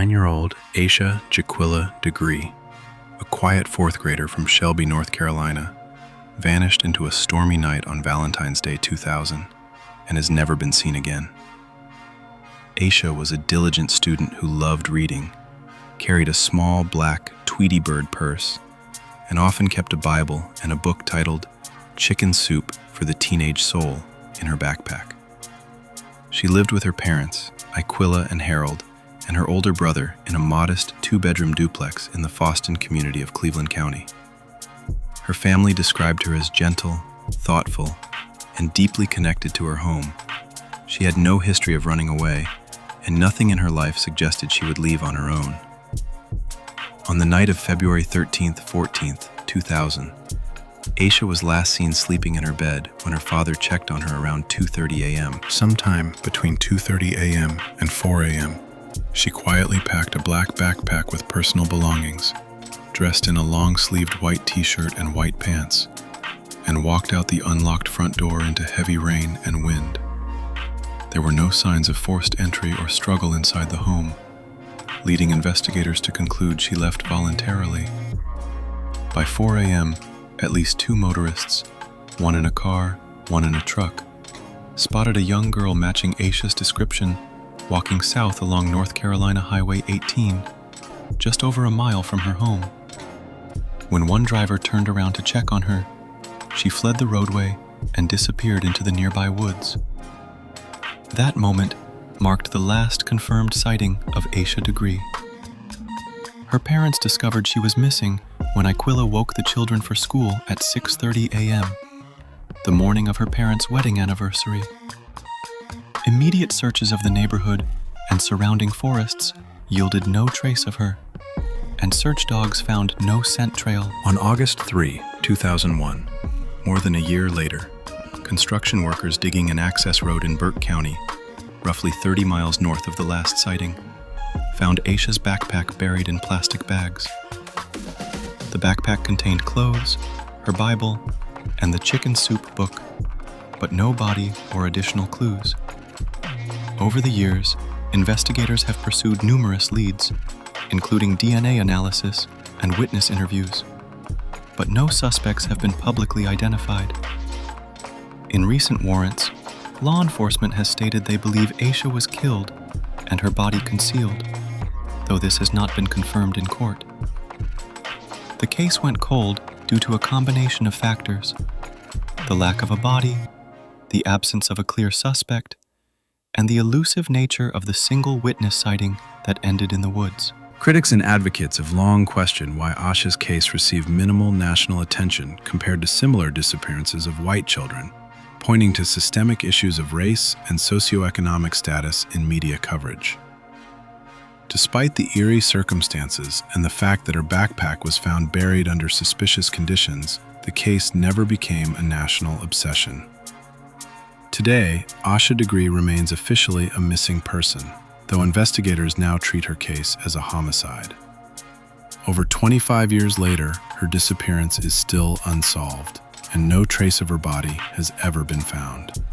9-year-old Aisha Jaquilla Degree, a quiet fourth grader from Shelby, North Carolina, vanished into a stormy night on Valentine's Day 2000 and has never been seen again. Aisha was a diligent student who loved reading, carried a small black Tweety Bird purse, and often kept a Bible and a book titled Chicken Soup for the Teenage Soul in her backpack. She lived with her parents, Aquila and Harold, and her older brother in a modest 2-bedroom duplex in the Foston community of Cleveland County. Her family described her as gentle, thoughtful, and deeply connected to her home. She had no history of running away, and nothing in her life suggested she would leave on her own. On the night of February 13th, 14th, 2000, Aisha was last seen sleeping in her bed when her father checked on her around 2:30 a.m. Sometime between 2:30 a.m. and 4 a.m., she quietly packed a black backpack with personal belongings, dressed in a long-sleeved white t-shirt and white pants, and walked out the unlocked front door into heavy rain and wind. There were no signs of forced entry or struggle inside the home, leading investigators to conclude she left voluntarily. By 4 a.m., at least 2 motorists, one in a car, one in a truck, spotted a young girl matching Aisha's description walking south along North Carolina Highway 18, just over a mile from her home. When one driver turned around to check on her, she fled the roadway and disappeared into the nearby woods. That moment marked the last confirmed sighting of Aisha Degree. Her parents discovered she was missing when Aquila woke the children for school at 6:30 a.m., the morning of her parents' wedding anniversary. Immediate searches of the neighborhood and surrounding forests yielded no trace of her, and search dogs found no scent trail. On August 3, 2001, more than a year later, construction workers digging an access road in Burke County, roughly 30 miles north of the last sighting, found Aisha's backpack buried in plastic bags. The backpack contained clothes, her Bible, and the Chicken Soup book, but no body or additional clues. Over the years, investigators have pursued numerous leads, including DNA analysis and witness interviews, but no suspects have been publicly identified. In recent warrants, law enforcement has stated they believe Aisha was killed and her body concealed, though this has not been confirmed in court. The case went cold due to a combination of factors: the lack of a body, the absence of a clear suspect, and the elusive nature of the single witness sighting that ended in the woods. Critics and advocates have long questioned why Aisha's case received minimal national attention compared to similar disappearances of white children, pointing to systemic issues of race and socioeconomic status in media coverage. Despite the eerie circumstances and the fact that her backpack was found buried under suspicious conditions, the case never became a national obsession. Today, Aisha Degree remains officially a missing person, though investigators now treat her case as a homicide. Over 25 years later, her disappearance is still unsolved, and no trace of her body has ever been found.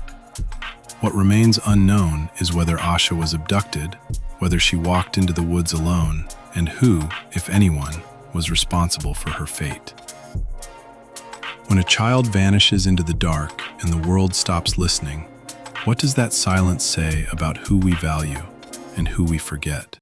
What remains unknown is whether Aisha was abducted, whether she walked into the woods alone, and who, if anyone, was responsible for her fate. When a child vanishes into the dark and the world stops listening, what does that silence say about who we value and who we forget?